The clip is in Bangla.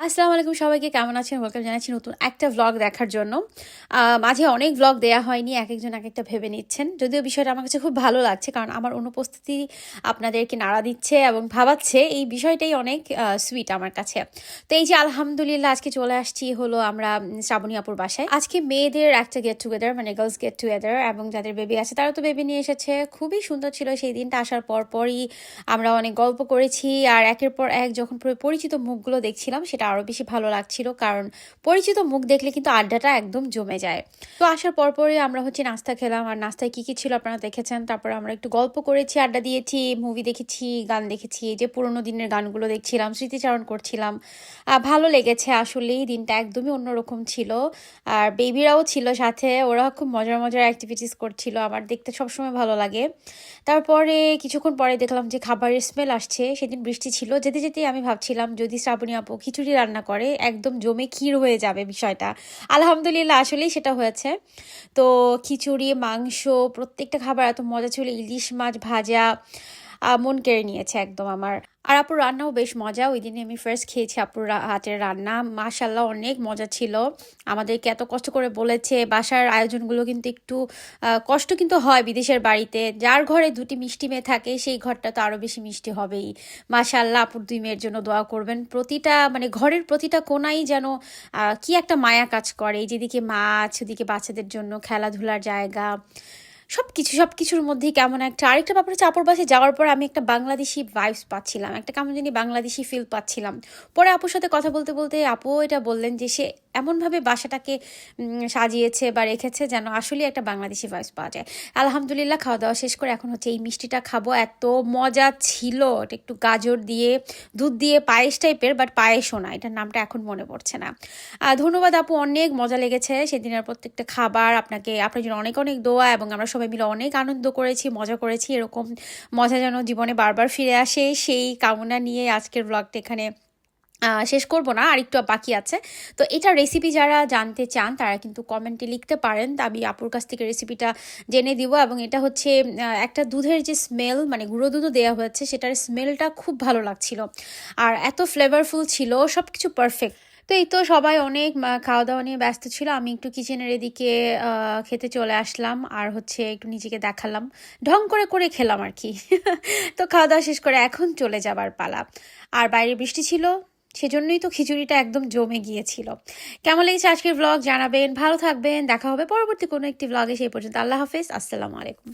আসসালামু আলাইকুম সবাইকে, কেমন আছেন? ওয়েলকাম জানাচ্ছি নতুন একটা ভ্লগ দেখার জন্য। মাঝে অনেক ভ্লগ দেয়া হয়নি, একেকজন এক একটা ভেবে নিচ্ছেন। যদিও বিষয়টা আমার কাছে খুব ভালো লাগছে, কারণ আমার অনুপস্থিতি আপনাদেরকে নাড়া দিচ্ছে এবং ভাবাচ্ছে, এই বিষয়টাই অনেক সুইট আমার কাছে। তো এই যে আলহামদুলিল্লাহ আজকে চলে আসছি হলো আমরা শ্রাবণী আপুর বাসায়। আজকে মেয়েদের একটা গেট টুগেদার, মানে গার্লস গেট টুগেদার, এবং যাদের বেবি আছে তারা তো বেবি নিয়ে এসেছে। খুবই সুন্দর ছিল সেই দিনটা। আসার পরই আমরা অনেক গল্প করেছি, আর একের পর এক যখন পরিচিত মুখগুলো দেখছিলাম সেটা আরও বেশি ভালো লাগছিল, কারণ পরিচিত মুখ দেখলে কিন্তু আড্ডাটা একদম জমে যায়। তো আসার পরই আমরা নাস্তা খেলাম, আর নাস্তায় কী কী ছিল আপনারা দেখেছেন। তারপর আমরা একটু গল্প করেছি, আড্ডা দিয়েছি, মুভি দেখেছি, গান দেখেছি, এই যে পুরোনো দিনের গানগুলো দেখছিলাম, স্মৃতিচারণ করছিলাম। ভালো লেগেছে আসলেই, দিনটা একদমই অন্যরকম ছিল। আর বেবিরাও ছিল সাথে, ওরা খুব মজার মজার অ্যাক্টিভিটিস করছিল, আমার দেখতে সবসময় ভালো লাগে। তারপরে কিছুক্ষণ পরে দেখলাম যে খাবারের স্মেল আসছে। সেদিন বৃষ্টি ছিল, যেতে যেতেই আমি ভাবছিলাম যদি শ্রাবণী আপু খিচুড়ি রান্না করে একদম জমে ক্ষীর হয়ে যাবে বিষয়টা। আলহামদুলিল্লাহ আসলেই সেটা হয়েছে। তো খিচুড়ি, মাংস, প্রত্যেকটা খাবার এত মজা ছিল। ইলিশ মাছ ভাজা মন কেড়ে নিয়েছে একদম আমার। আর আপুর রান্নাও বেশ মজা। ওই দিনে আমি ফার্স্ট খেয়েছি আপুর হাতের রান্না, মাশাল্লাহ অনেক মজা ছিল। আমাদেরকে এত কষ্ট করে বলেছে। বাসার আয়োজনগুলো কিন্তু একটু কষ্ট কিন্তু হয় বিদেশের বাড়িতে। যার ঘরে দুটি মিষ্টি মেয়ে থাকে সেই ঘরটা তো আরও বেশি মিষ্টি হবেই। মাশাল্লাহ আপুর দুই মেয়ের জন্য দোয়া করবেন। প্রতিটা মানে ঘরের প্রতিটা কোনাই যেন কি একটা মায়া কাজ করে। এই যেদিকে মাছ, ওদিকে বাচ্চাদের জন্য খেলাধুলার জায়গা, সবকিছুর মধ্যেই কেমন একটা। আরেকটা ব্যাপার হচ্ছে, আপুর বাসায় যাওয়ার পর আমি একটা বাংলাদেশি ভাইবস পাচ্ছিলাম, একটা কেমন জানি বাংলাদেশি ফিল পাচ্ছিলাম। পরে আপুর সাথে কথা বলতে বলতে আপু এটা বললেন যে সে এমনভাবে বাসাটাকে সাজিয়েছে বা রেখেছে যেন আসলে একটা বাংলাদেশি ভাইবস পাওয়া যায়। আলহামদুলিল্লাহ খাওয়া দাওয়া শেষ করে এখন এই মিষ্টিটা খাবো। এত মজা ছিল। এটা একটু গাজর দিয়ে, দুধ দিয়ে পায়েস টাইপের, বাট পায়েসও না, এটার নামটা এখন মনে পড়ছে না। ধন্যবাদ আপু, অনেক মজা লেগেছে সেদিনের প্রত্যেকটা খাবার। আপনার জন্য অনেক অনেক দোয়া, এবং আমরা সবাই মিলে অনেক আনন্দ করেছি, মজা করেছি। এরকম মজা যেন জীবনে বারবার ফিরে আসে, সেই কামনা নিয়ে আজকের ব্লগটা এখানে শেষ করব না, আর একটু বাকি আছে। তো এটা রেসিপি যারা জানতে চান তারা কিন্তু কমেন্টে লিখতে পারেন, আমি আপুর কাছ থেকে রেসিপিটা জেনে দিব। এবং এটা হচ্ছে একটা দুধের যে স্মেল, মানে গুঁড়ো দুধও দেওয়া হয়েছে, সেটার স্মেলটা খুব ভালো লাগছিল, আর এত ফ্লেভারফুল ছিল, সব কিছু পারফেক্ট। তো এই তো সবাই অনেক খাওয়া দাওয়া নিয়ে ব্যস্ত ছিল। আমি একটু কিচেনের এদিকে খেতে চলে আসলাম, আর একটু নিজেকে দেখালাম, ঢং করে করে খেলাম আর কি। তো খাওয়া দাওয়া শেষ করে এখন চলে যাবার পালা। আর বাইরে বৃষ্টি ছিল, সেজন্যই তো খিচুড়িটা একদম জমে গিয়েছিল। কেমন লেগেছে আজকের ব্লগ জানাবেন, ভালো থাকবেন, দেখা হবে পরবর্তী কোনো একটি ব্লগে। সেই পর্যন্ত আল্লাহ হাফেজ, আসসালামু আলাইকুম।